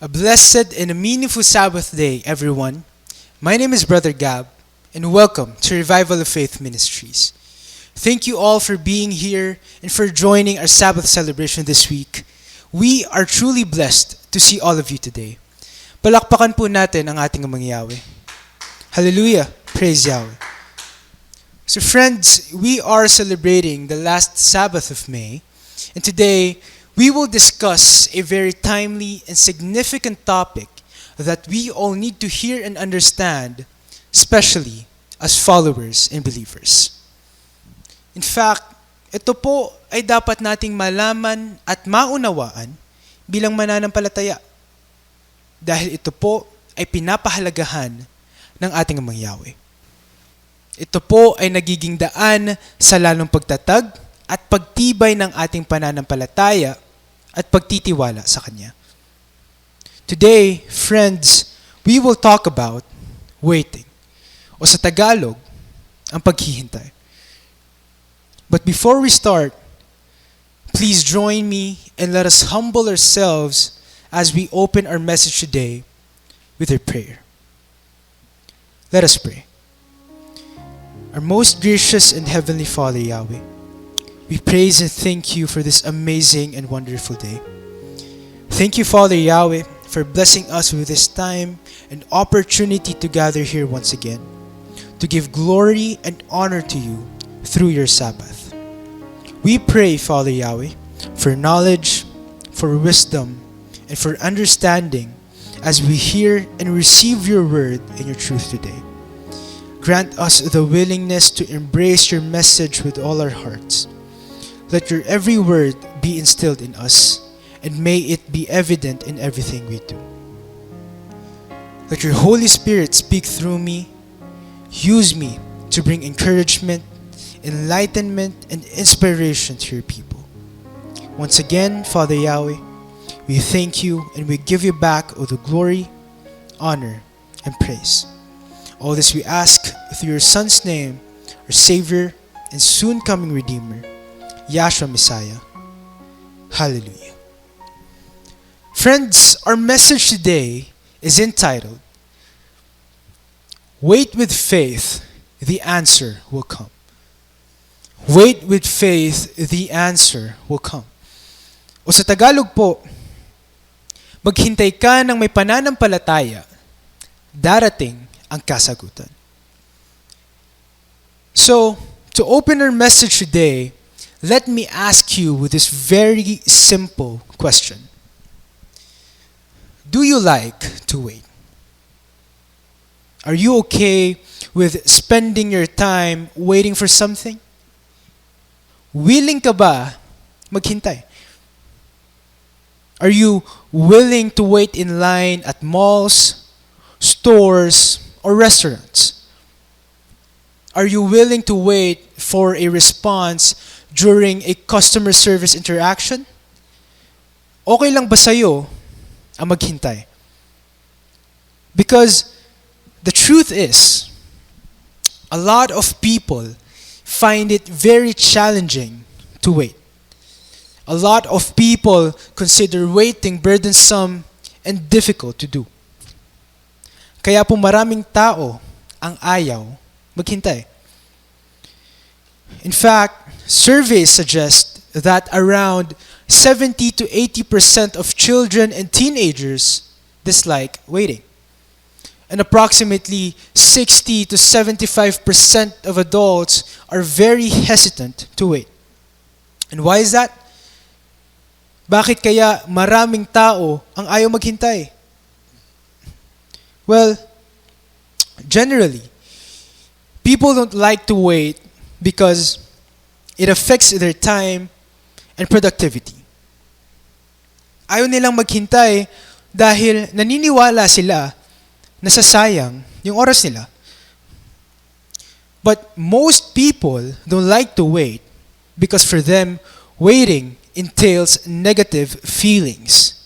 A blessed and a meaningful Sabbath day, everyone. My name is Brother Gab, and welcome to Revival of Faith Ministries. Thank you all for being here and for joining our Sabbath celebration this week. We are truly blessed to see all of you today. Palakpakan po natin ang ating amang Yahweh. Hallelujah! Praise Yahweh. So friends, we are celebrating the last Sabbath of May, and today we will discuss a very timely and significant topic that we all need to hear and understand, especially as followers and believers. In fact, ito po ay dapat nating malaman at maunawaan bilang mananampalataya dahil ito po ay pinapahalagahan ng ating amang Yahweh. Ito po ay nagiging daan sa lalong pagtatag at pagtibay ng ating pananampalataya at pagtitiwala sa Kanya. Today, friends, we will talk about waiting, o sa Tagalog, ang paghihintay. But before we start, please join me and let us humble ourselves as we open our message today with a prayer. Let us pray. Our most gracious and heavenly Father, Yahweh, we praise and thank you for this amazing and wonderful day. Thank you, Father Yahweh, for blessing us with this time and opportunity to gather here once again, to give glory and honor to you through your Sabbath. We pray, Father Yahweh, for knowledge, for wisdom, and for understanding as we hear and receive your word and your truth today. Grant us the willingness to embrace your message with all our hearts. Let your every word be instilled in us, and may it be evident in everything we do. Let your Holy Spirit speak through me. Use me to bring encouragement, enlightenment, and inspiration to your people. Once again, Father Yahweh, we thank you and we give you back all the glory, honor, and praise. All this we ask through your Son's name, our Savior and soon-coming Redeemer, Yahshua Messiah. Hallelujah. Friends, our message today is entitled, Wait with Faith, the Answer Will Come. Wait with faith, the answer will come. O sa Tagalog po, maghintay ka ng may pananampalataya, darating ang kasagutan. So, to open our message today, let me ask you with this very simple question. Do you like to wait? Are you okay with spending your time waiting for something? Willing ka ba maghintay? Are you willing to wait in line at malls, stores, or restaurants? Are you willing to wait for a response during a customer service interaction? Okay lang ba sa'yo ang maghintay? Because the truth is, a lot of people find it very challenging to wait. A lot of people consider waiting burdensome and difficult to do. Kaya po maraming tao ang ayaw maghintay. In fact, surveys suggest that around 70 to 80% of children and teenagers dislike waiting. And approximately 60 to 75% of adults are very hesitant to wait. And why is that? Bakit kaya maraming tao ang ayaw maghintay? Well, generally, people don't like to wait because it affects their time and productivity. Ayaw nilang maghintay dahil naniniwala sila na sasayang yung oras nila. But most people don't like to wait because for them, waiting entails negative feelings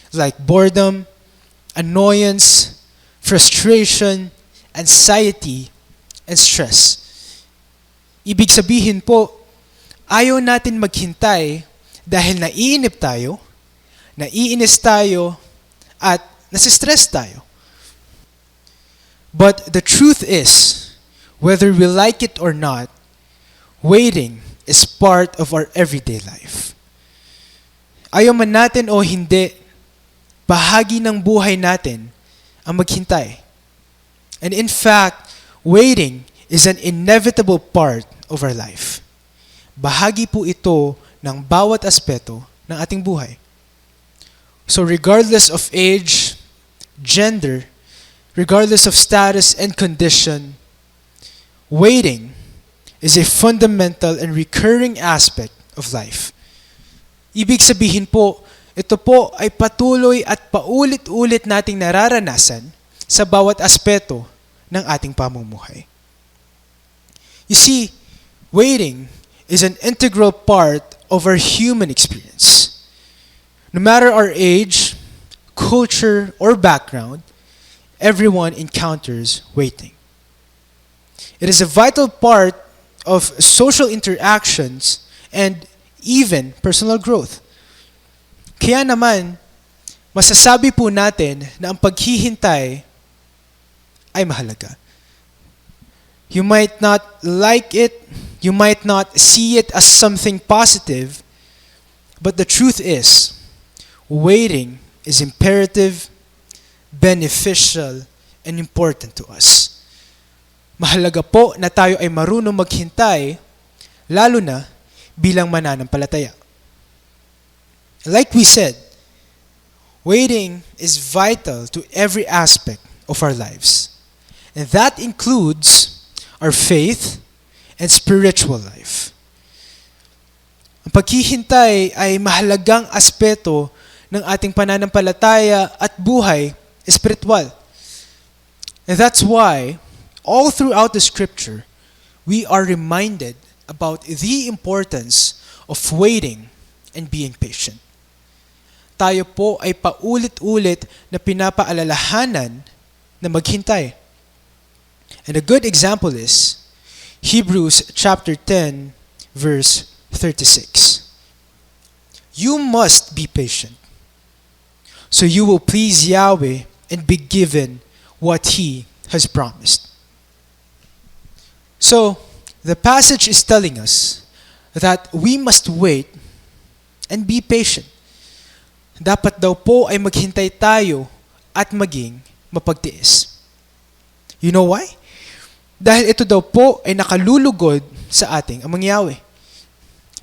like boredom, annoyance, frustration, anxiety, and stress. Ibig sabihin po, ayaw natin maghintay dahil naiinip tayo, naiinis tayo, at nasistress tayo. But the truth is, whether we like it or not, waiting is part of our everyday life. Ayaw man natin o hindi, bahagi ng buhay natin ang maghintay. And in fact, waiting is an inevitable part of our life. Bahagi po ito ng bawat aspeto ng ating buhay. So regardless of age, gender, regardless of status and condition, waiting is a fundamental and recurring aspect of life. Ibig sabihin po, ito po ay patuloy at paulit-ulit nating nararanasan sa bawat aspeto ng ating pamumuhay. You see, waiting is an integral part of our human experience. No matter our age, culture, or background, everyone encounters waiting. It is a vital part of social interactions and even personal growth. Kaya naman, masasabi po natin na ang paghihintay ay mahalaga. You might not like it, you might not see it as something positive, but the truth is, waiting is imperative, beneficial, and important to us. Mahalaga po na tayo ay marunong maghintay, lalo na bilang mananampalataya. Like we said, waiting is vital to every aspect of our lives. And that includes our faith and spiritual life. Ang paghihintay ay mahalagang aspeto ng ating pananampalataya at buhay espiritual. And that's why, all throughout the scripture, we are reminded about the importance of waiting and being patient. Tayo po ay paulit-ulit na pinapaalalahanan na maghintay. And a good example is Hebrews chapter 10, verse 36. You must be patient, so you will please Yahweh and be given what He has promised. So, the passage is telling us that we must wait and be patient. Dapat daw po ay maghintay tayo at maging mapagtiis. You know why? Dahil ito daw po ay nakalulugod sa ating Amang Yahweh.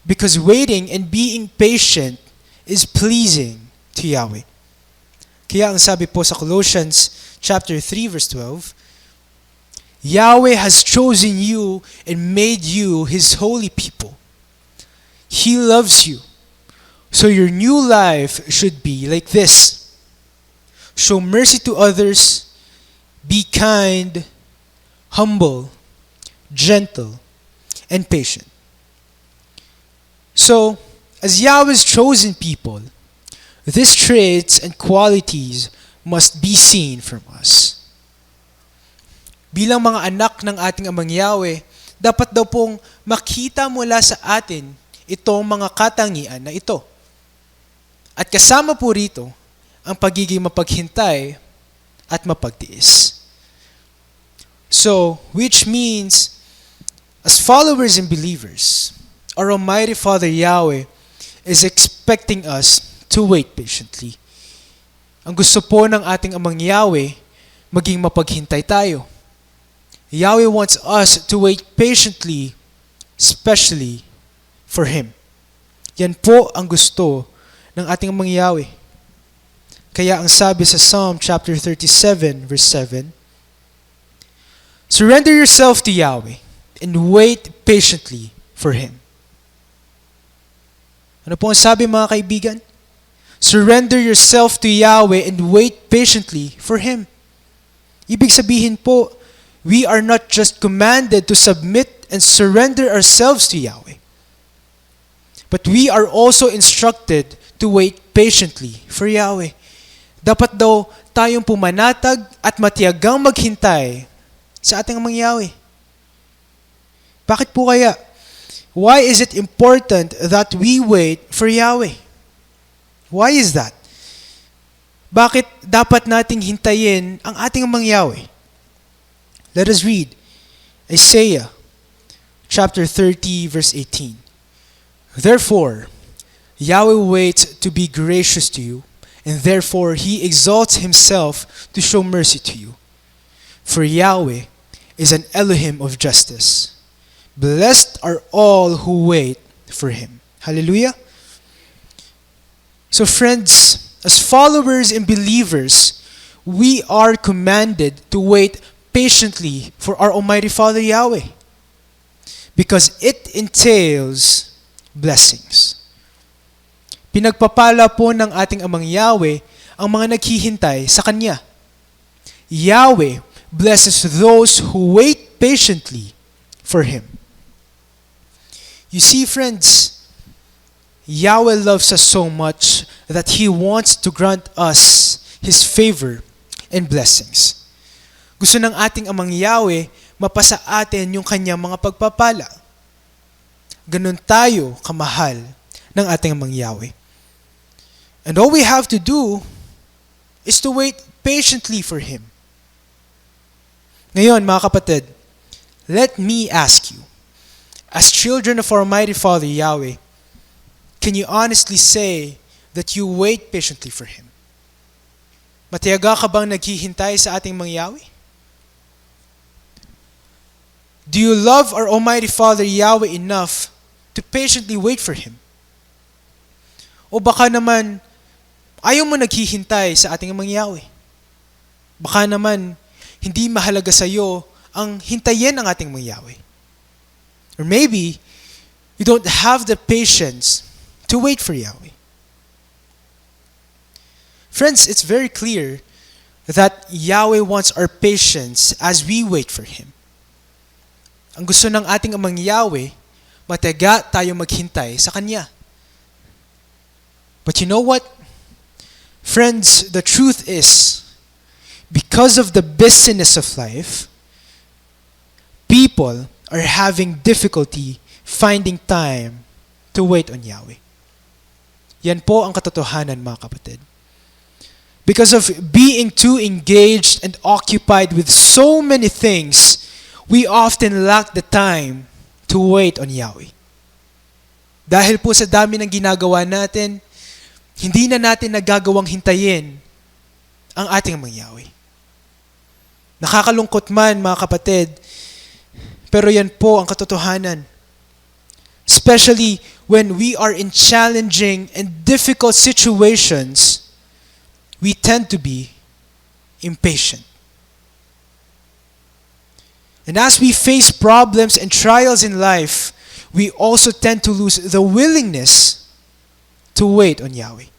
Because waiting and being patient is pleasing to Yahweh. Kaya ang sabi po sa Colossians chapter 3 verse 12, Yahweh has chosen you and made you His holy people. He loves you. So your new life should be like this. Show mercy to others, be kind, humble, gentle, and patient. So, as Yahweh's chosen people, these traits and qualities must be seen from us. Bilang mga anak ng ating Amang Yahweh, dapat daw pong makita mula sa atin itong mga katangian na ito. At kasama po rito ang pagiging mapaghintay at mapagtiis. So, which means, as followers and believers, our Almighty Father Yahweh is expecting us to wait patiently. Ang gusto po ng ating Amang Yahweh, maging mapaghintay tayo. Yahweh wants us to wait patiently, especially for Him. Yan po ang gusto ng ating Amang Yahweh. Kaya ang sabi sa Psalm chapter 37 verse 7, surrender yourself to Yahweh and wait patiently for Him. Ano po ang sabi mga kaibigan? Surrender yourself to Yahweh and wait patiently for Him. Ibig sabihin po, we are not just commanded to submit and surrender ourselves to Yahweh, but we are also instructed to wait patiently for Yahweh. Dapat daw tayong pumanatag at matiyagang maghintay sa ating Amang Yahweh. Bakit po kaya? Why is it important that we wait for Yahweh? Why is that? Bakit dapat nating hintayin ang ating amang Yahweh? Let us read Isaiah chapter 30 verse 18. Therefore, Yahweh waits to be gracious to you, and therefore He exalts Himself to show mercy to you. For Yahweh is an Elohim of justice. Blessed are all who wait for Him. Hallelujah. So friends, as followers and believers, we are commanded to wait patiently for our Almighty Father Yahweh, because it entails blessings. Pinagpapala po ng ating amang Yahweh ang mga naghihintay sa Kanya. Yahweh blesses those who wait patiently for Him. You see, friends, Yahweh loves us so much that He wants to grant us His favor and blessings. Gusto ng ating amang Yahweh mapasa atin yung Kanyang mga pagpapala. Ganun tayo kamahal ng ating amang Yahweh. And all we have to do is to wait patiently for Him. Ngayon, mga kapatid, let me ask you, as children of our Almighty Father Yahweh, can you honestly say that you wait patiently for Him? Matiyaga ka bang naghihintay sa ating mga Yahweh? Do you love our Almighty Father Yahweh enough to patiently wait for Him? O baka naman, ayaw mo naghihintay sa ating mga Yahweh? Baka naman, hindi mahalaga sa iyo ang hintayin ng ating mga Yahweh. Or maybe, you don't have the patience to wait for Yahweh. Friends, it's very clear that Yahweh wants our patience as we wait for Him. Ang gusto ng ating amang Yahweh, matiyaga tayo maghintay sa Kanya. But you know what? Friends, the truth is, because of the busyness of life, people are having difficulty finding time to wait on Yahweh. Yan po ang katotohanan, mga kapatid. Because of being too engaged and occupied with so many things, we often lack the time to wait on Yahweh. Dahil po sa dami ng ginagawa natin, hindi na natin nagagawang hintayin ang ating mga Yahweh. Nakakalungkot man, mga kapatid, pero yan po ang katotohanan. Especially when we are in challenging and difficult situations, we tend to be impatient. And as we face problems and trials in life, we also tend to lose the willingness to wait on Yahweh.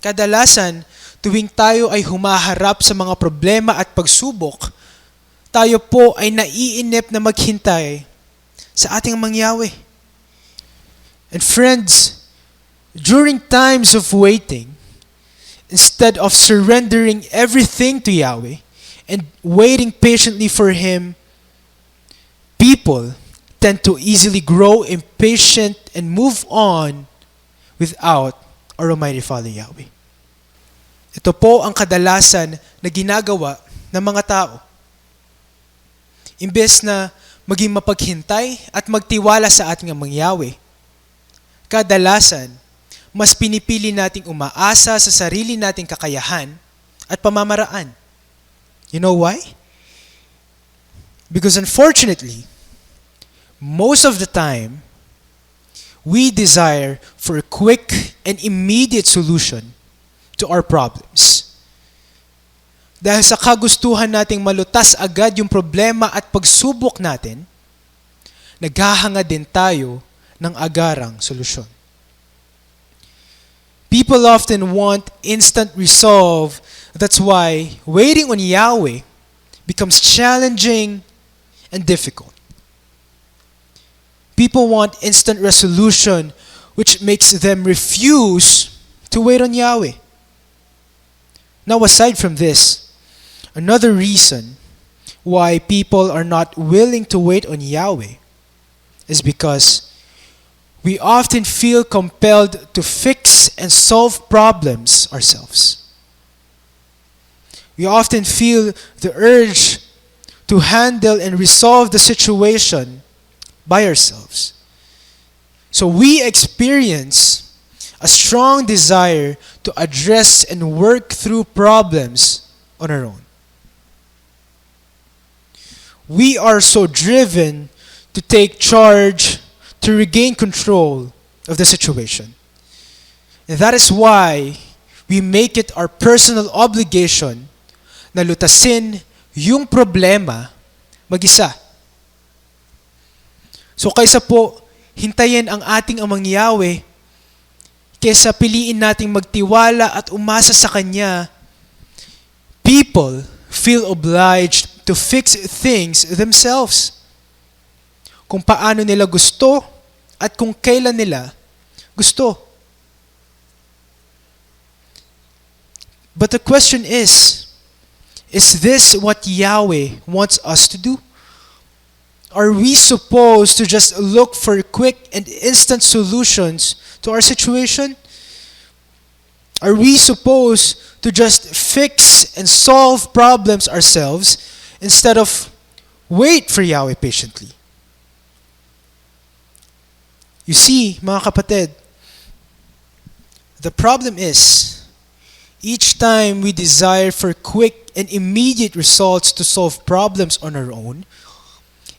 Kadalasan, tuwing tayo ay humaharap sa mga problema at pagsubok, tayo po ay naiinip na maghintay sa ating mga Yahweh. And friends, during times of waiting, instead of surrendering everything to Yahweh and waiting patiently for Him, people tend to easily grow impatient and move on without our Almighty Father Yahweh. Ito po ang kadalasan na ginagawa ng mga tao. Imbes na maging mapaghintay at magtiwala sa ating amang Yahweh, kadalasan, mas pinipili nating umaasa sa sarili nating kakayahan at pamamaraan. You know why? Because unfortunately, most of the time, we desire for a quick and immediate solution to our problems. Dahil sa kagustuhan nating malutas agad yung problema at pagsubok natin, naghahanga din tayo ng agarang solusyon. People often want instant resolve. That's why waiting on Yahweh becomes challenging and difficult. People want instant resolution, which makes them refuse to wait on Yahweh. Now, aside from this, another reason why people are not willing to wait on Yahweh is because we often feel compelled to fix and solve problems ourselves. We often feel the urge to handle and resolve the situation by ourselves. So we experience a strong desire to address and work through problems on our own. We are so driven to take charge, to regain control of the situation. And that is why we make it our personal obligation na lutasin yung problema mag-isa. So kaysa po hintayin ang ating Amang Yahweh, kaysa piliin nating magtiwala at umasa sa Kanya, people feel obliged to fix things themselves. Kung paano nila gusto at kung kailan nila gusto. But the question is this what Yahweh wants us to do? Are we supposed to just look for quick and instant solutions to our situation? Are we supposed to just fix and solve problems ourselves instead of wait for Yahweh patiently? You see, mga kapatid, the problem is, each time we desire for quick and immediate results to solve problems on our own,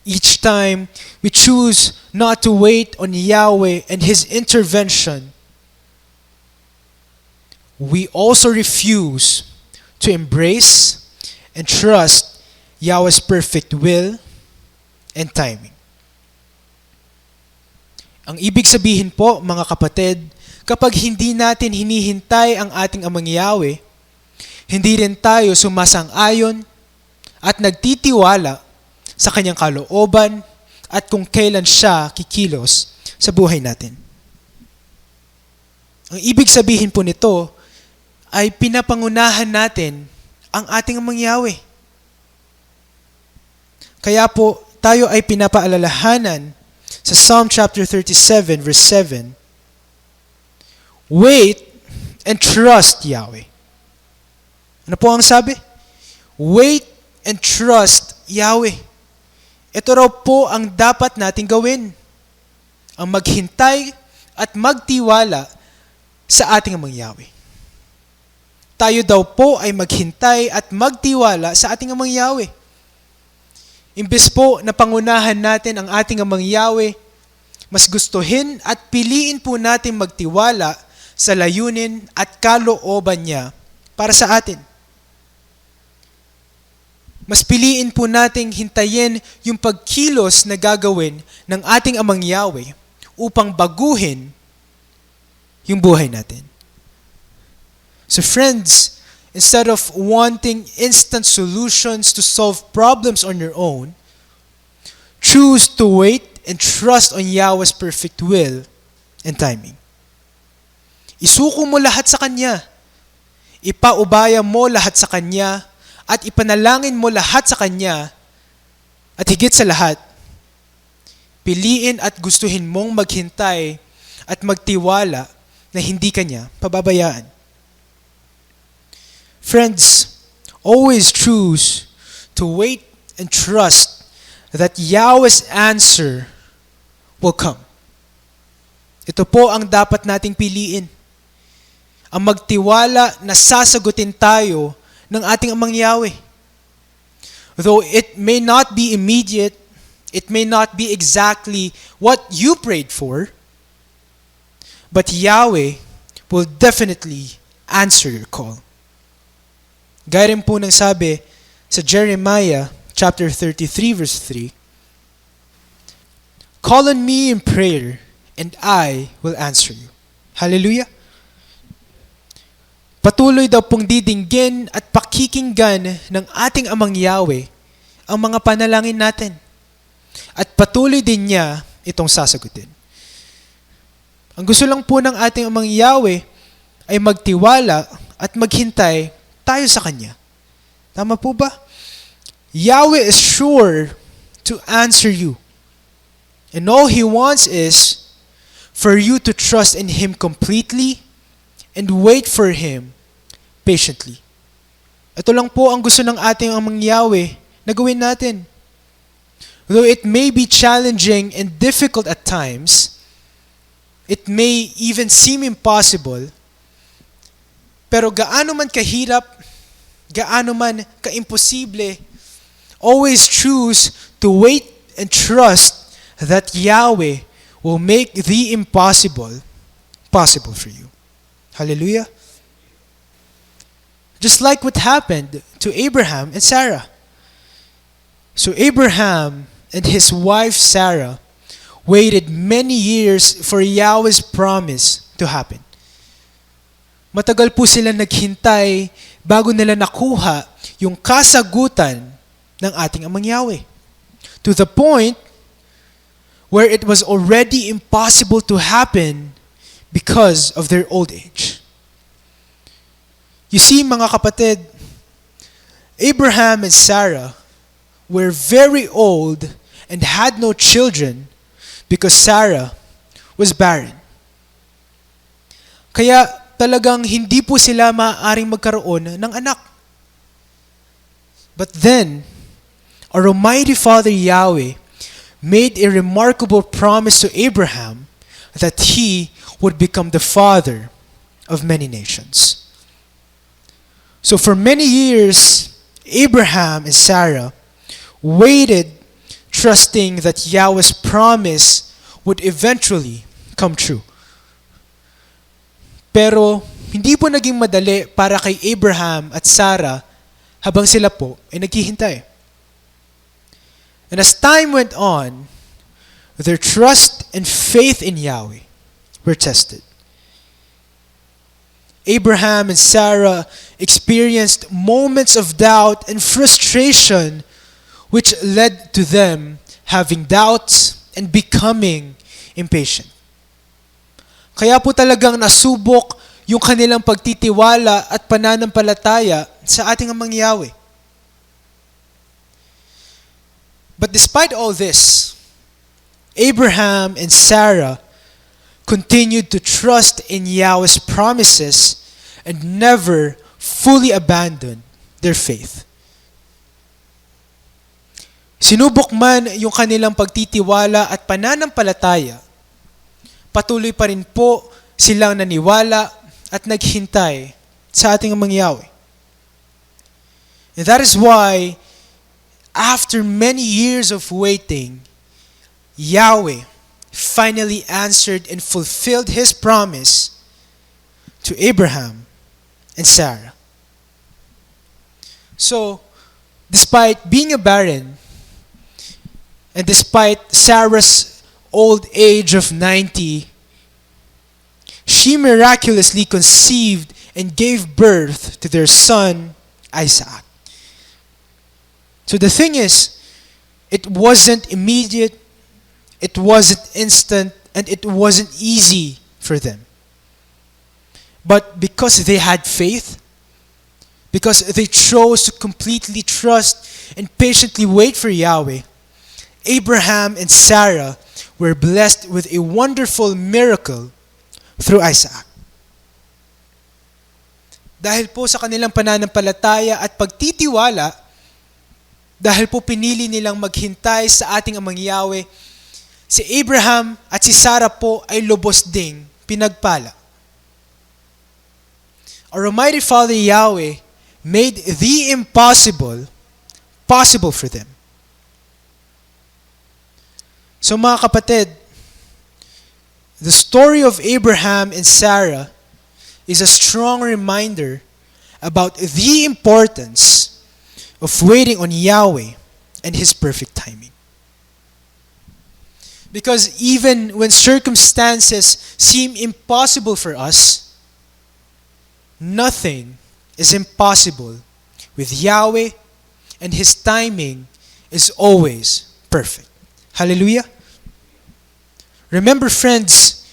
each time we choose not to wait on Yahweh and His intervention, we also refuse to embrace and trust Yahweh's perfect will and timing. Ang ibig sabihin po, mga kapatid, kapag hindi natin hinihintay ang ating Amang Yahweh, hindi rin tayo sumasang-ayon at nagtitiwala sa Kanyang kalooban at kung kailan siya kikilos sa buhay natin. Ang ibig sabihin po nito ay pinapangunahan natin ang ating Amang Yahweh. Kaya po tayo ay pinapaalalahanan sa Psalm chapter 37 verse 7, wait and trust Yahweh. Ano po ang sabi? Wait and trust Yahweh. Ito raw po ang dapat nating gawin. Ang maghintay at magtiwala sa ating Amang Yahweh. Tayo daw po ay maghintay at magtiwala sa ating Amang Yahweh. Imbes po na pangunahan natin ang ating Amang Yahweh, mas gustuhin at piliin po natin magtiwala sa layunin at kalooban niya para sa atin. Mas piliin po nating hintayin yung pagkilos na gagawin ng ating Amang Yahweh upang baguhin yung buhay natin. So friends, instead of wanting instant solutions to solve problems on your own, choose to wait and trust on Yahweh's perfect will and timing. Isuko mo lahat sa Kanya. Ipaubaya mo lahat sa Kanya at ipanalangin mo lahat sa Kanya. At higit sa lahat, piliin at gustuhin mong maghintay at magtiwala na hindi Kanya pababayaan. Friends, always choose to wait and trust that Yahweh's answer will come. Ito po ang dapat nating piliin. Ang magtiwala na sasagutin tayo ng ating Amang Yahweh. Though it may not be immediate, it may not be exactly what you prayed for, but Yahweh will definitely answer your call. Gaya rin po ng sabi sa Jeremiah chapter 33 verse 3, call on me in prayer and I will answer you. Hallelujah! Patuloy daw pong didinggin at pakikinggan ng ating Amang Yahweh ang mga panalangin natin. At patuloy din niya itong sasagutin. Ang gusto lang po ng ating Amang Yahweh ay magtiwala at maghintay tayo sa Kanya. Tama po ba? Yahweh is sure to answer you. And all He wants is for you to trust in Him completely and wait for Him patiently. Ito lang po ang gusto ng ating amang Yahweh na gawin natin. Though it may be challenging and difficult at times, it may even seem impossible, pero gaano man kahirap, gaano man kaimposible, always choose to wait and trust that Yahweh will make the impossible possible for you. Hallelujah. Just like what happened to Abraham and Sarah. So Abraham and his wife Sarah waited many years for Yahweh's promise to happen. Matagal po sila naghintay bago nila nakuha yung kasagutan ng ating amang Yahweh. To the point where it was already impossible to happen because of their old age. You see, mga kapatid, Abraham and Sarah were very old and had no children because Sarah was barren. Kaya talagang hindi po sila maaaring magkaroon ng anak. But then, our Almighty Father Yahweh made a remarkable promise to Abraham that he would become the father of many nations. So for many years, Abraham and Sarah waited, trusting that Yahweh's promise would eventually come true. Pero hindi po naging madali para kay Abraham at Sarah habang sila po ay naghihintay. And as time went on, their trust and faith in Yahweh were tested. Abraham and Sarah experienced moments of doubt and frustration which led to them having doubts and becoming impatient. Kaya po talagang nasubok yung kanilang pagtitiwala at pananampalataya sa ating amang Yahweh. But despite all this, Abraham and Sarah continued to trust in Yahweh's promises and never fully abandoned their faith. Sinubok man yung kanilang pagtitiwala at pananampalataya, patuloy pa rin po silang naniwala at naghintay sa ating amang Yahweh. And that is why, after many years of waiting, Yahweh finally answered and fulfilled His promise to Abraham and Sarah. So, despite being a barren, and despite Sarah's old age of 90, she miraculously conceived and gave birth to their son, Isaac. So the thing is, it wasn't immediate, it wasn't instant, and it wasn't easy for them. But because they had faith, because they chose to completely trust and patiently wait for Yahweh, Abraham and Sarah were blessed with a wonderful miracle through Isaac. Dahil po sa kanilang pananampalataya at pagtitiwala, dahil po pinili nilang maghintay sa ating amang Yahweh, si Abraham at si Sarah po ay lubos ding pinagpala. Our Almighty Father Yahweh made the impossible possible for them. So mga kapatid, the story of Abraham and Sarah is a strong reminder about the importance of waiting on Yahweh and His perfect timing. Because even when circumstances seem impossible for us, nothing is impossible with Yahweh, and His timing is always perfect. Hallelujah. Remember, friends,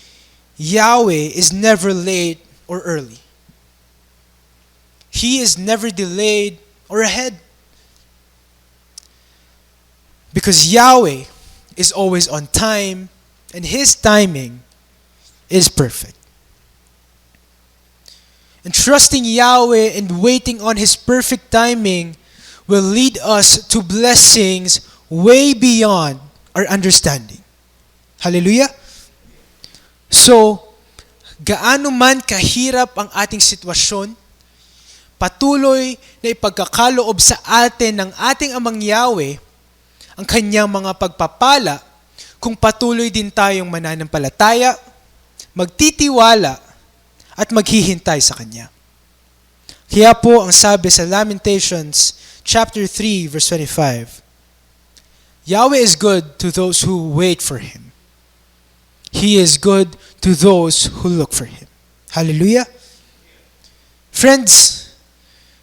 Yahweh is never late or early. He is never delayed or ahead. Because Yahweh is always on time, and His timing is perfect. And trusting Yahweh and waiting on His perfect timing will lead us to blessings way beyond our understanding. Hallelujah? So, gaano man kahirap ang ating sitwasyon, patuloy na ipagkakaloob sa atin ng ating Amang Yahweh ang Kanyang mga pagpapala kung patuloy din tayong mananampalataya, magtitiwala, at maghihintay sa Kanya. Kaya po ang sabi sa Lamentations chapter 3 verse 25, Yahweh is good to those who wait for Him. He is good to those who look for Him. Hallelujah. Friends,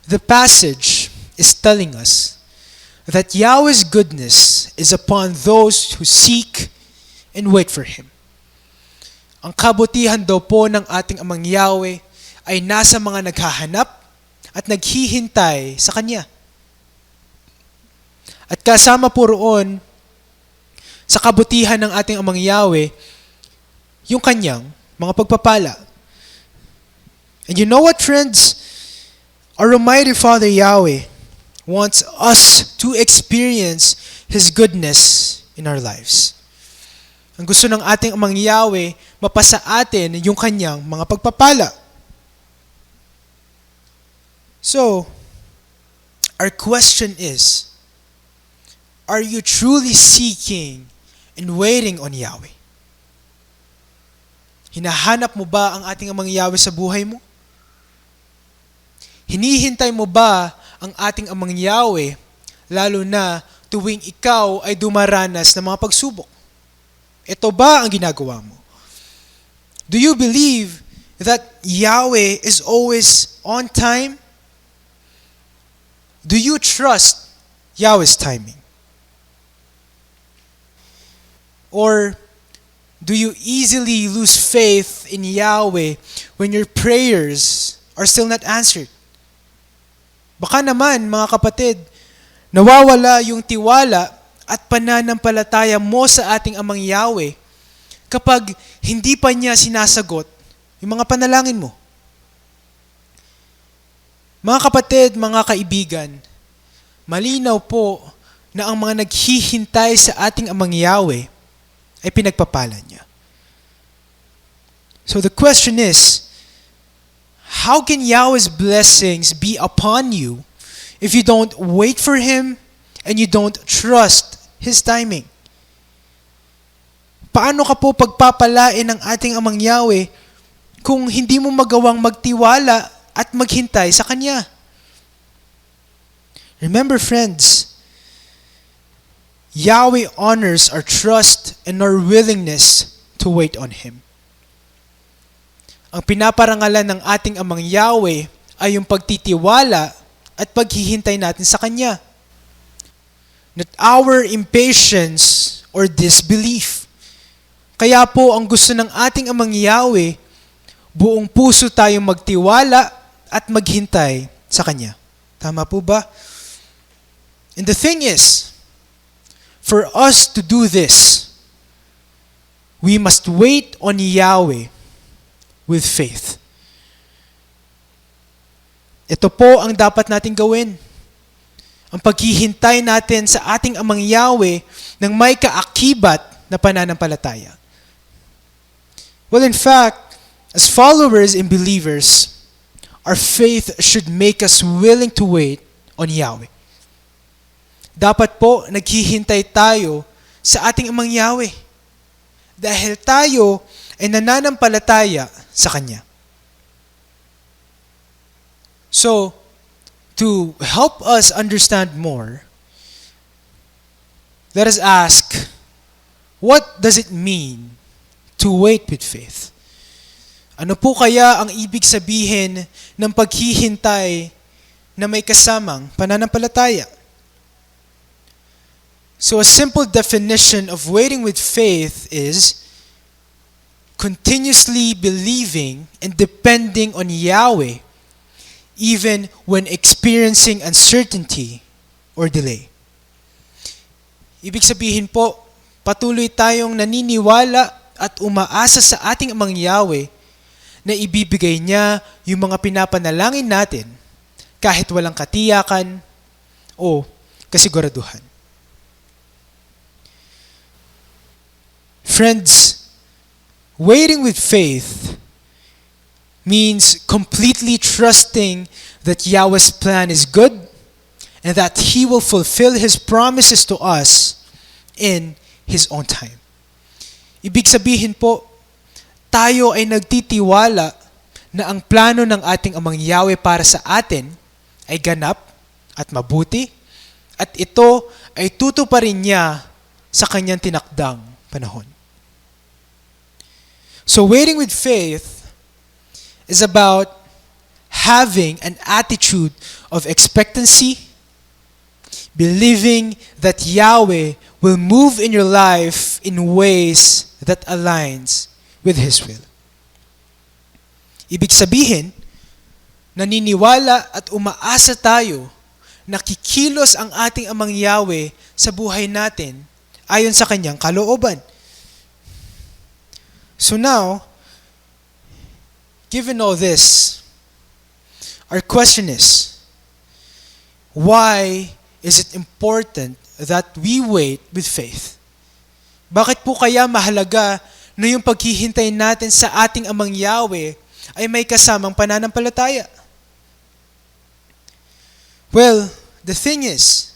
the passage is telling us that Yahweh's goodness is upon those who seek and wait for Him. Ang kabutihan daw po ng ating Amang Yahweh ay nasa mga naghahanap at naghihintay sa Kanya. At kasama po roon sa kabutihan ng ating Amang Yahweh yung Kanyang mga pagpapala. And you know what, friends? Our Almighty Father Yahweh wants us to experience His goodness in our lives. Ang gusto ng ating Amang Yahweh, mapasa atin yung Kanyang mga pagpapala. So, our question is, are you truly seeking and waiting on Yahweh? Hinahanap mo ba ang ating Amang Yahweh sa buhay mo? Hinihintay mo ba ang ating Amang Yahweh, lalo na tuwing ikaw ay dumaranas ng mga pagsubok? Ito ba ang ginagawa mo? Do you believe that Yahweh is always on time? Do you trust Yahweh's timing? Or do you easily lose faith in Yahweh when your prayers are still not answered? Baka naman, mga kapatid, nawawala yung tiwala at pananampalataya mo sa ating Amang Yahweh kapag hindi pa niya sinasagot yung mga panalangin mo. Mga kapatid, mga kaibigan, malinaw po na ang mga naghihintay sa ating Amang Yahweh ay pinagpapala niya. So the question is, how can Yahweh's blessings be upon you if you don't wait for Him and you don't trust His timing? Paano ka po pagpapalain ng ating Amang Yahweh kung hindi mo magawang magtiwala at maghintay sa Kanya? Remember, friends, Yahweh honors our trust and our willingness to wait on Him. Ang pinaparangalan ng ating Amang Yahweh ay yung pagtitiwala at paghihintay natin sa Kanya. Not our impatience or disbelief. Kaya po ang gusto ng ating Amang Yahweh, buong puso tayong magtiwala at maghintay sa Kanya. Tama po ba? And the thing is, for us to do this, we must wait on Yahweh with faith. Ito po ang dapat nating gawin. Ang paghihintay natin sa ating Amang Yahweh ng may kaakibat na pananampalataya. Well, in fact, as followers and believers, our faith should make us willing to wait on Yahweh. Dapat po naghihintay tayo sa ating Amang Yahweh dahil tayo ay nananampalataya sa Kanya. So, to help us understand more, let us ask, what does it mean to wait with faith? Ano po kaya ang ibig sabihin ng paghihintay na may kasamang pananampalataya? So a simple definition of waiting with faith is continuously believing and depending on Yahweh even when experiencing uncertainty or delay. Ibig sabihin po, patuloy tayong naniniwala at umaasa sa ating Amang Yahweh na ibibigay niya yung mga pinapanalangin natin kahit walang katiyakan o kasiguraduhan. Friends, waiting with faith means completely trusting that Yahweh's plan is good and that He will fulfill His promises to us in His own time. Ibig sabihin po, tayo ay nagtitiwala na ang plano ng ating Amang Yahweh para sa atin ay ganap at mabuti at ito ay tutuparin niya sa kanyang tinakdang panahon. So waiting with faith is about having an attitude of expectancy, believing that Yahweh will move in your life in ways that aligns with His will. Ibig sabihin, naniniwala at umaasa tayo na kikilos ang ating Amang Yahweh sa buhay natin ayon sa kanyang kalooban. So now, given all this, our question is, why is it important that we wait with faith? Bakit po kaya mahalaga na yung paghihintay natin sa ating Amang Yahweh ay may kasamang pananampalataya? Well, the thing is,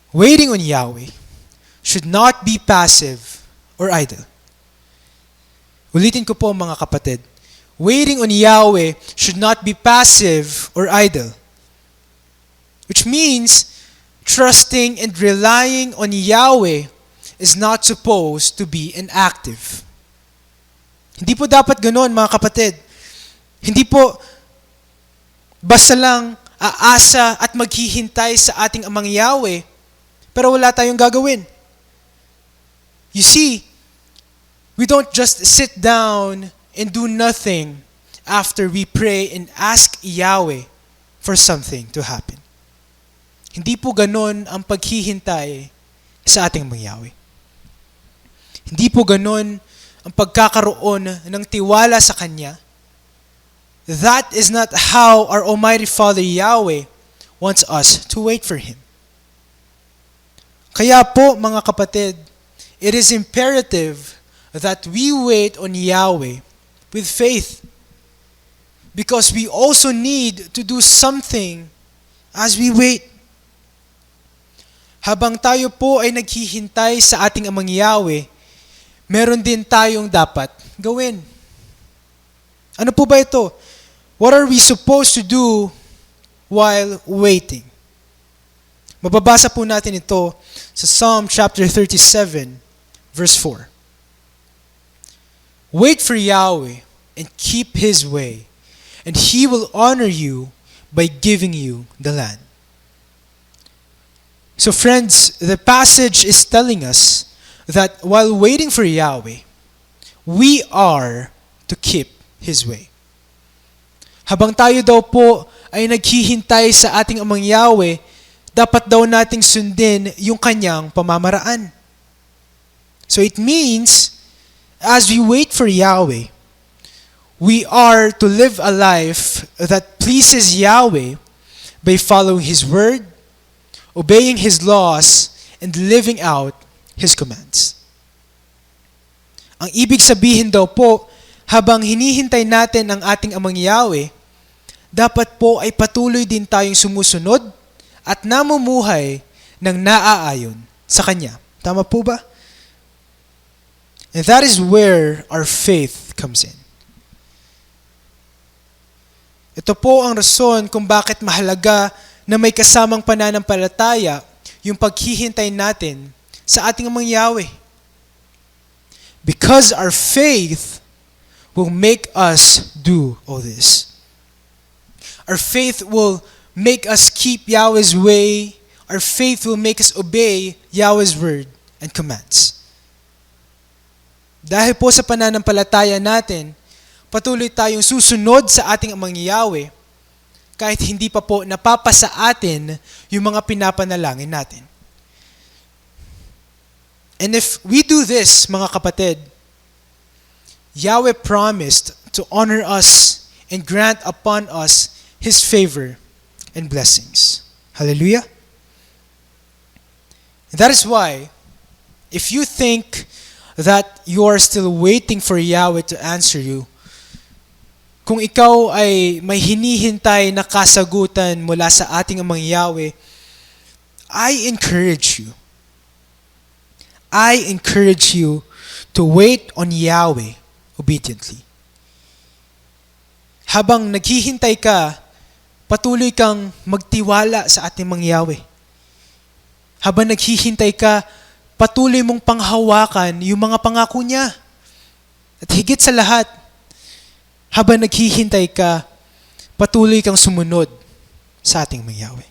waiting on Yahweh should not be passive or idle. Ulitin ko po mga kapatid, waiting on Yahweh should not be passive or idle. Which means, trusting and relying on Yahweh is not supposed to be inactive. Hindi po dapat ganoon mga kapatid. Hindi po basta lang aasa at maghihintay sa ating Amang Yahweh pero wala tayong gagawin. You see, we don't just sit down and do nothing after we pray and ask Yahweh for something to happen. Hindi po ganon ang paghihintay sa ating Amang Yahweh. Hindi po ganon ang pagkakaroon ng tiwala sa Kanya. That is not how our Almighty Father Yahweh wants us to wait for Him. Kaya po mga kapatid, it is imperative that we wait on Yahweh with faith because we also need to do something as we wait. Habang tayo po ay naghihintay sa ating Amang Yahweh, meron din tayong dapat gawin. Ano po ba ito? What are we supposed to do while waiting? Mababasa po natin ito sa Psalm chapter 37, verse 4. Wait for Yahweh and keep His way, and He will honor you by giving you the land. So friends, the passage is telling us that while waiting for Yahweh, we are to keep His way. Habang tayo daw po ay naghihintay sa ating Amang Yahweh, dapat daw nating sundin yung Kanyang pamamaraan. So it means, as we wait for Yahweh, we are to live a life that pleases Yahweh by following His word, obeying His laws, and living out His commands. Ang ibig sabihin daw po, habang hinihintay natin ang ating Amang Yahweh, dapat po ay patuloy din tayong sumusunod at namumuhay ng naaayon sa Kanya. Tama po ba? And that is where our faith comes in. Ito po ang rason kung bakit mahalaga na may kasamang pananampalataya yung paghihintay natin sa ating Amang Yahweh. Because our faith will make us do all this. Our faith will make us keep Yahweh's way. Our faith will make us obey Yahweh's word and commands. Dahil po sa pananampalataya natin, patuloy tayong susunod sa ating Amang Yahweh kahit hindi pa po napapasa atin yung mga pinapanalangin natin. And if we do this, mga kapatid, Yahweh promised to honor us and grant upon us His favor and blessings. Hallelujah. That is why, if you think that you are still waiting for Yahweh to answer you, kung ikaw ay may hinihintay na kasagutan mula sa ating Amang Yahweh, I encourage you to wait on Yahweh obediently. Habang naghihintay ka, patuloy kang magtiwala sa ating Mang Yahweh. Habang naghihintay ka, patuloy mong panghawakan yung mga pangako niya. At higit sa lahat, habang naghihintay ka, patuloy kang sumunod sa ating Mang Yahweh.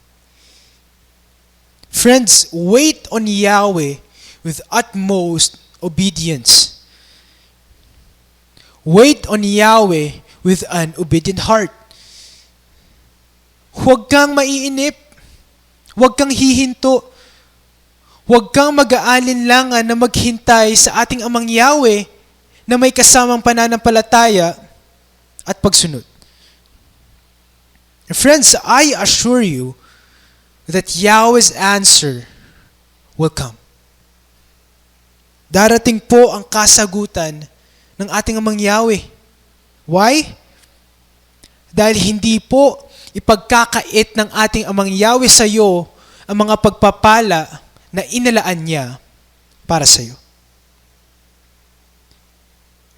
Friends, wait on Yahweh with utmost obedience. Wait on Yahweh with an obedient heart. Huwag kang maiinip. Huwag kang hihinto. Huwag kang mag-aalinlangan na maghintay sa ating Amang Yahweh na may kasamang pananampalataya at pagsunod. Friends, I assure you that Yahweh's answer will come. Darating po ang kasagutan ng ating Amang Yahweh. Why? Dahil hindi po ipagkakait ng ating Amang Yahweh sa iyo ang mga pagpapala na inalaan niya para sa iyo.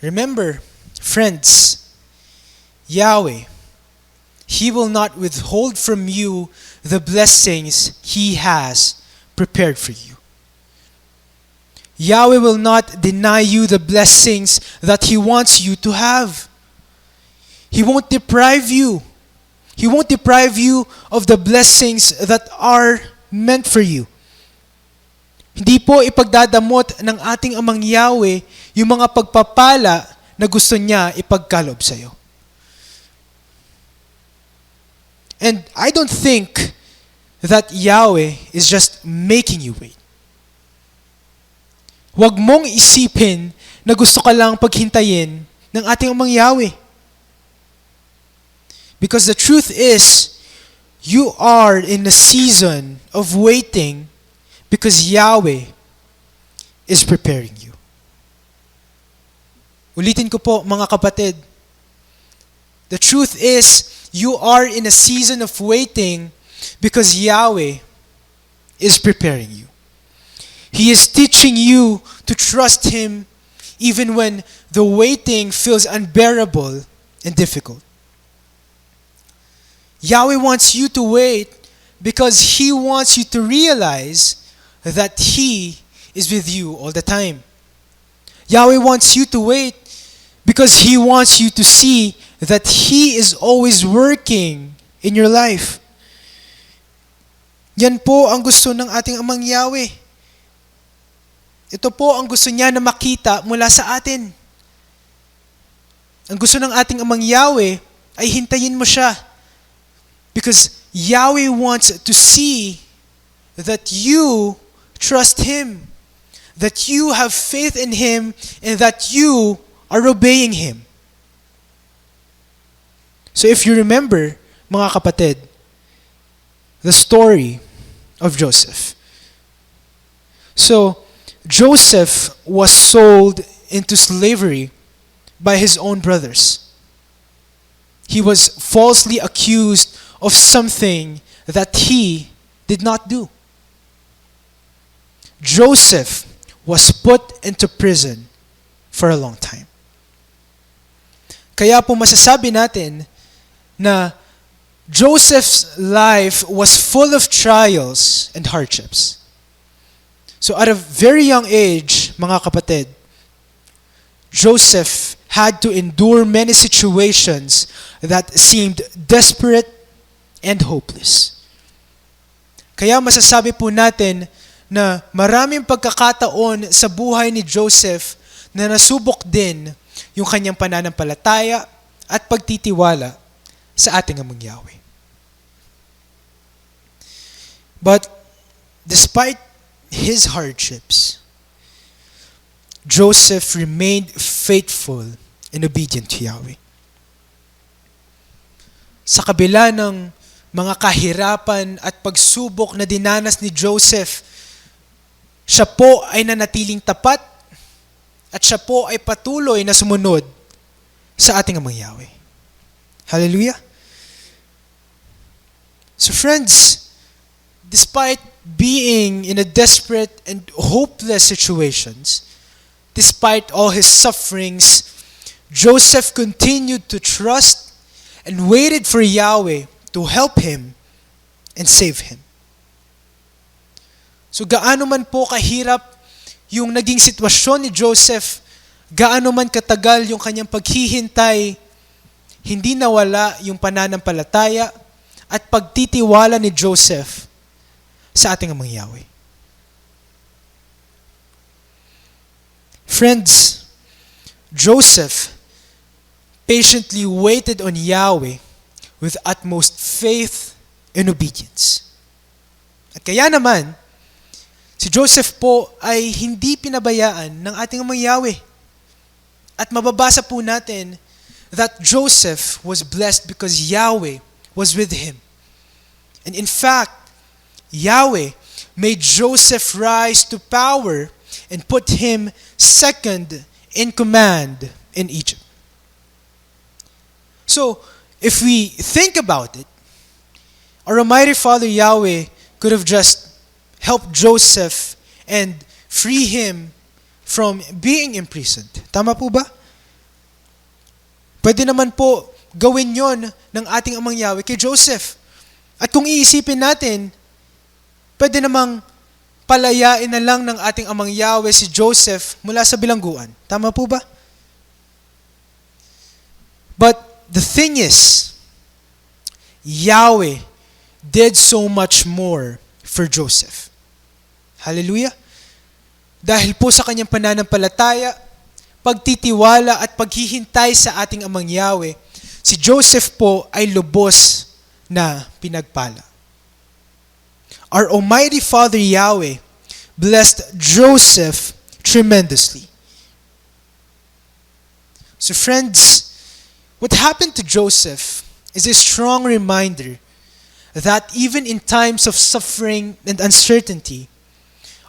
Remember, friends, Yahweh, He will not withhold from you the blessings He has prepared for you. Yahweh will not deny you the blessings that He wants you to have. He won't deprive you. He won't deprive you of the blessings that are meant for you. Hindi po ipagdadamot ng ating Amang Yahweh yung mga pagpapala na gusto niya ipagkaloob sa iyo. And I don't think that Yahweh is just making you wait. Huwag mong isipin na gusto ka lang paghintayin ng ating Amang Yahweh. Because the truth is, you are in a season of waiting because Yahweh is preparing you. Ulitin ko po, mga kapatid. The truth is, you are in a season of waiting because Yahweh is preparing you. He is teaching you to trust Him even when the waiting feels unbearable and difficult. Yahweh wants you to wait because He wants you to realize that He is with you all the time. Yahweh wants you to wait because He wants you to see that He is always working in your life. Yan po ang gusto ng ating Amang Yahweh. Ito po ang gusto niya na makita mula sa atin. Ang gusto ng ating Amang Yahweh ay hintayin mo siya. Because Yahweh wants to see that you trust Him, that you have faith in Him, and that you are obeying Him. So if you remember, mga kapatid, the story of Joseph. So, Joseph was sold into slavery by his own brothers. He was falsely accused of something that he did not do. Joseph was put into prison for a long time. Kaya po masasabi natin na Joseph's life was full of trials and hardships. So at a very young age, mga kapatid, Joseph had to endure many situations that seemed desperate and hopeless. Kaya masasabi po natin na maraming pagkakataon sa buhay ni Joseph na nasubok din yung kanyang pananampalataya at pagtitiwala sa ating Amang Yahweh. But despite his hardships, Joseph remained faithful and obedient to Yahweh. Sa kabila ng mga kahirapan at pagsubok na dinanas ni Joseph, siya po ay nanatiling tapat at siya po ay patuloy na sumunod sa ating Amang Yahweh. Hallelujah! So friends, despite being in a desperate and hopeless situations, despite all his sufferings, Joseph continued to trust and waited for Yahweh to help him and save him. So gaano man po kahirap yung naging sitwasyon ni Joseph, gaano man katagal yung kanyang paghihintay, hindi nawala yung pananampalataya at pagtitiwala ni Joseph sa ating Amang Yahweh. Friends, Joseph patiently waited on Yahweh with utmost faith and obedience. At kaya naman, si Joseph po ay hindi pinabayaan ng ating Amang Yahweh. At mababasa po natin that Joseph was blessed because Yahweh was with him. And in fact, Yahweh made Joseph rise to power and put him second in command in Egypt. So, if we think about it, our Almighty Father Yahweh could have just help Joseph and free him from being imprisoned. Tama po ba? Pwede naman po gawin yon ng ating Amang Yahweh kay Joseph. At kung iisipin natin, pwede namang palayain na lang ng ating Amang Yahweh si Joseph mula sa bilangguan. Tama po ba? But the thing is, Yahweh did so much more for Joseph. Hallelujah! Dahil po sa kanyang pananampalataya, pagtitiwala at paghihintay sa ating Amang Yahweh, si Joseph po ay lubos na pinagpala. Our Almighty Father Yahweh blessed Joseph tremendously. So friends, what happened to Joseph is a strong reminder that even in times of suffering and uncertainty,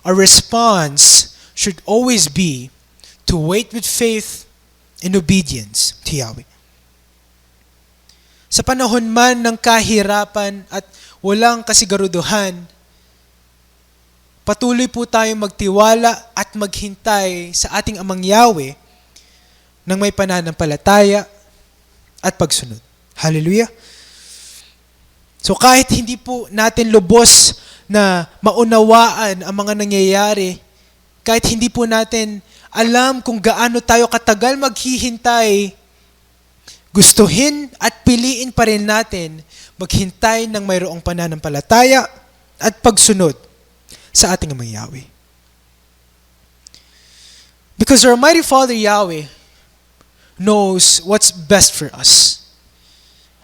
our response should always be to wait with faith and obedience to Yahweh. Sa panahon man ng kahirapan at walang kasigaruduhan, patuloy po tayong magtiwala at maghintay sa ating Amang Yahweh ng may pananampalataya at pagsunod. Hallelujah! So kahit hindi po natin lubos na maunawaan ang mga nangyayari, kahit hindi po natin alam kung gaano tayo katagal maghihintay, gustuhin at piliin pa rin natin maghintay ng mayroong pananampalataya at pagsunod sa ating Amang Yahweh. Because our Almighty Father Yahweh knows what's best for us.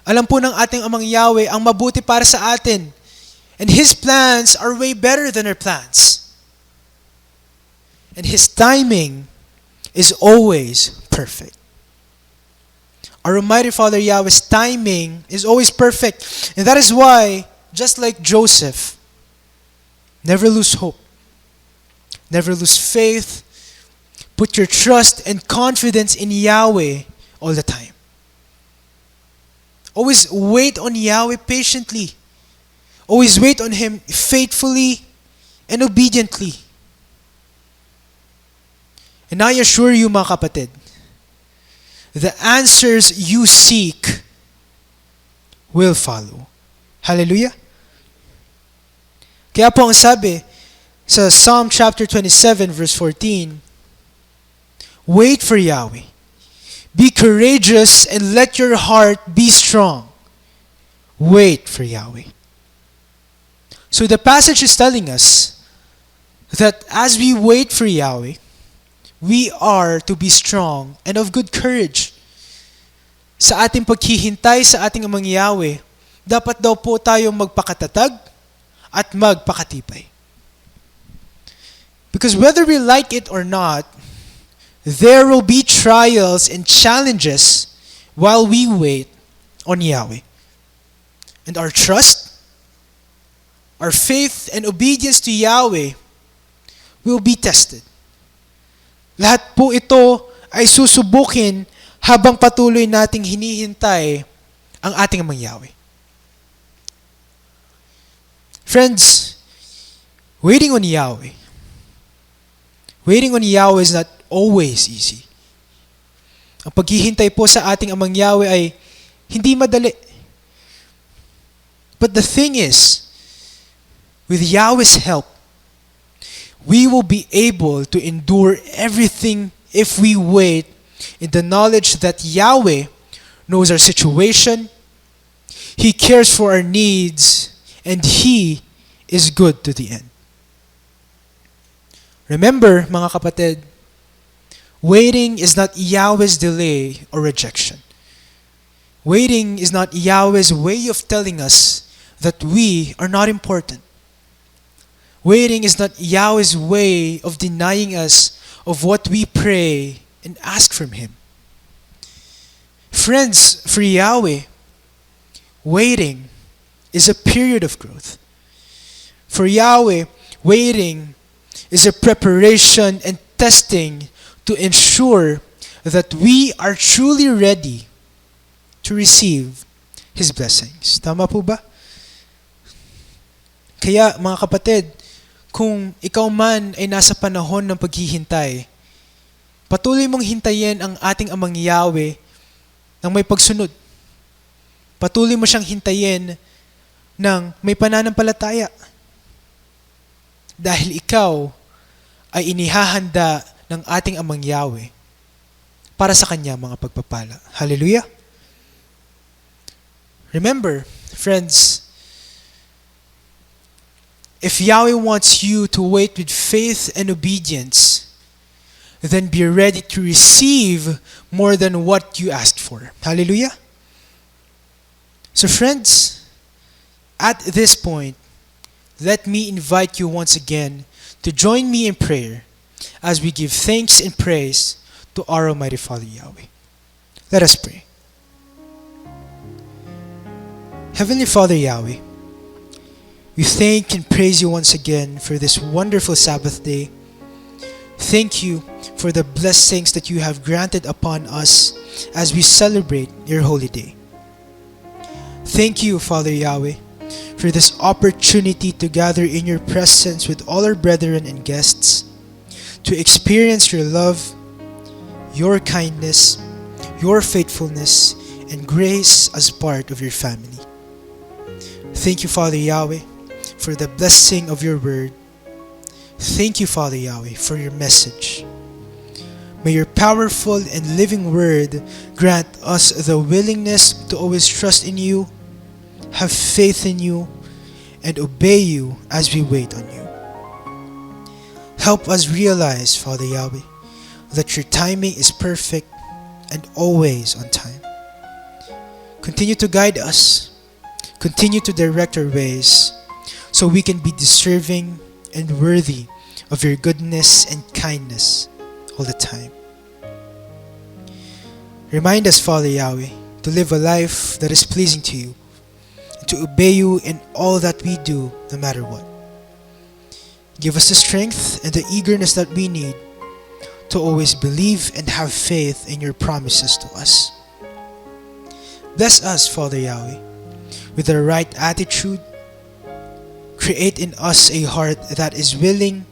Alam po ng ating Amang Yahweh ang mabuti para sa atin. And His plans are way better than our plans. And His timing is always perfect. Our Almighty Father Yahweh's timing is always perfect. And that is why, just like Joseph, never lose hope. Never lose faith. Put your trust and confidence in Yahweh all the time. Always wait on Yahweh patiently. Always wait on Him faithfully and obediently. And I assure you, mga kapatid, the answers you seek will follow. Hallelujah! Kaya po ang sabi sa Psalm chapter 27 verse 14, wait for Yahweh. Be courageous and let your heart be strong. Wait for Yahweh. So the passage is telling us that as we wait for Yahweh, we are to be strong and of good courage. Sa ating paghihintay sa ating Amang Yahweh, dapat daw po tayong magpakatatag at magpakatibay. Because whether we like it or not, There will be trials and challenges while we wait on Yahweh. And our trust, our faith, and obedience to Yahweh will be tested. Lahat po ito ay susubukin habang patuloy nating hinihintay ang ating Amang Yahweh. Friends, waiting on Yahweh is not always easy. Ang paghihintay po sa ating Amang Yahweh ay hindi madali. But the thing is, with Yahweh's help, we will be able to endure everything if we wait in the knowledge that Yahweh knows our situation, He cares for our needs, and He is good to the end. Remember, mga kapatid, waiting is not Yahweh's delay or rejection. Waiting is not Yahweh's way of telling us that we are not important. Waiting is not Yahweh's way of denying us of what we pray and ask from Him. Friends, for Yahweh, waiting is a period of growth. For Yahweh, waiting is a preparation and testing to ensure that we are truly ready to receive His blessings. Tama po ba? Kaya mga kapatid, kung ikaw man ay nasa panahon ng paghihintay, patuloy mong hintayin ang ating Amang Yahweh ng may pagsunod. Patuloy mo siyang hintayin ng may pananampalataya. Dahil ikaw ay inihahanda ng ating Amang Yahweh para sa Kanya mga pagpapala. Hallelujah! Remember, friends, if Yahweh wants you to wait with faith and obedience, then be ready to receive more than what you asked for. Hallelujah! So friends, at this point, let me invite you once again to join me in prayer as we give thanks and praise to our Almighty Father Yahweh. Let us pray. Heavenly Father Yahweh, we thank and praise you once again for this wonderful Sabbath day. Thank you for the blessings that you have granted upon us as we celebrate your holy day. Thank you, Father Yahweh, for this opportunity to gather in your presence with all our brethren and guests, to experience your love, your kindness, your faithfulness, and grace as part of your family. Thank you, Father Yahweh, for the blessing of your word. Thank you, Father Yahweh, for your message. May your powerful and living word grant us the willingness to always trust in you, have faith in you, and obey you as we wait on you. Help us realize, Father Yahweh, that your timing is perfect and always on time. Continue to guide us. Continue to direct our ways so we can be deserving and worthy of your goodness and kindness all the time. Remind us, Father Yahweh, to live a life that is pleasing to you and to obey you in all that we do, no matter what. Give us the strength and the eagerness that we need to always believe and have faith in your promises to us. Bless us, Father Yahweh, with the right attitude. Create in us a heart that is willing,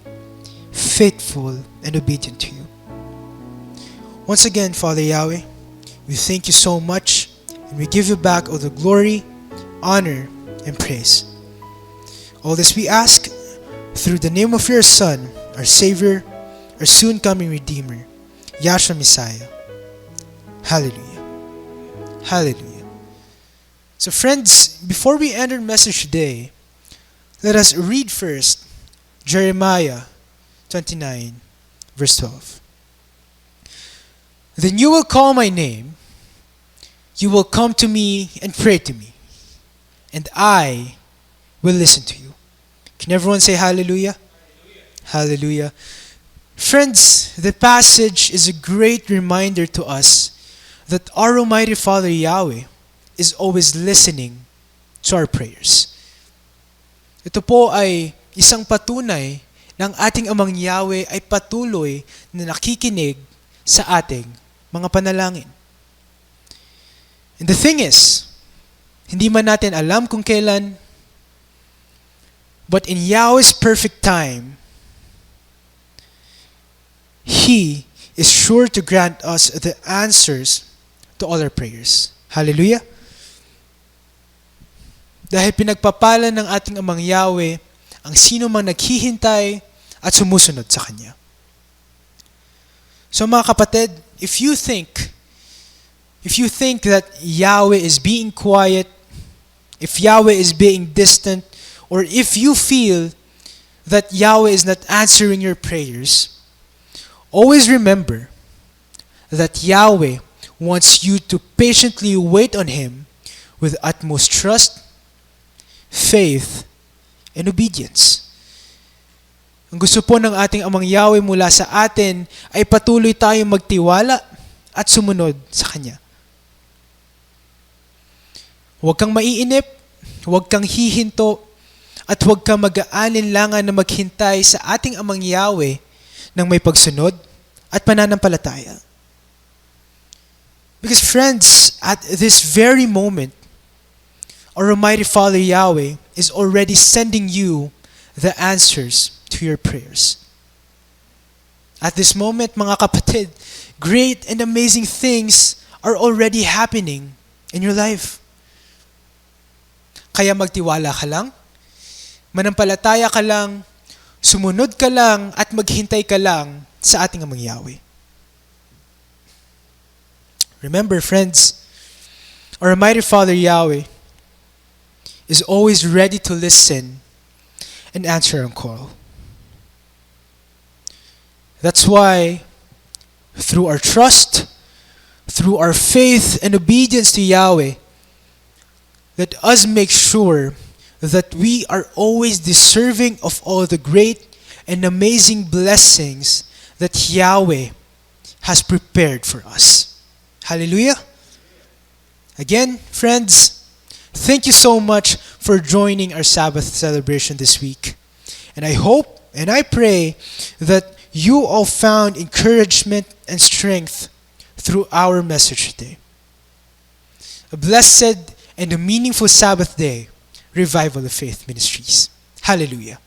faithful, and obedient to you. Once again, Father Yahweh, we thank you so much, and we give you back all the glory, honor, and praise. All this we ask through the name of your Son, our Savior, our soon-coming Redeemer, Yahshua Messiah. Hallelujah. Hallelujah. So friends, before we end our message today, let us read first Jeremiah 29, verse 12. Then you will call my name, you will come to me and pray to me, and I will listen to you. Can everyone say hallelujah? Hallelujah. Hallelujah. Friends, the passage is a great reminder to us that our Almighty Father Yahweh is always listening to our prayers. Ito po ay isang patunay ng ating Amang Yahweh ay patuloy na nakikinig sa ating mga panalangin. And the thing is, hindi man natin alam kung kailan, but in Yahweh's perfect time, He is sure to grant us the answers to all our prayers. Hallelujah! Dahil pinagpapala ng ating Amang Yahweh ang sino mang naghihintay at sumusunod sa Kanya. So mga kapatid, if you think that Yahweh is being quiet, if Yahweh is being distant, or if you feel that Yahweh is not answering your prayers, always remember that Yahweh wants you to patiently wait on Him with utmost trust, faith, and obedience. Ang gusto po ng ating Amang Yahweh mula sa atin ay patuloy tayong magtiwala at sumunod sa Kanya. Huwag kang maiinip, huwag kang hihinto, at huwag kang mag-aalinlangan na maghintay sa ating Amang Yahweh ng may pagsunod at pananampalataya. Because friends, at this very moment, our Almighty Father Yahweh is already sending you the answers to your prayers. At this moment, mga kapatid, great and amazing things are already happening in your life. Kaya magtiwala ka lang, manampalataya ka lang, sumunod ka lang, at maghintay ka lang sa ating Amang Yahweh. Remember, friends, our Almighty Father Yahweh is always ready to listen and answer our call. That's why, through our trust, through our faith and obedience to Yahweh, let us make sure that we are always deserving of all the great and amazing blessings that Yahweh has prepared for us. Hallelujah! Again, friends, thank you so much for joining our Sabbath celebration this week. And I hope and I pray that you all found encouragement and strength through our message today. A blessed and a meaningful Sabbath day, Revival of Faith Ministries. Hallelujah.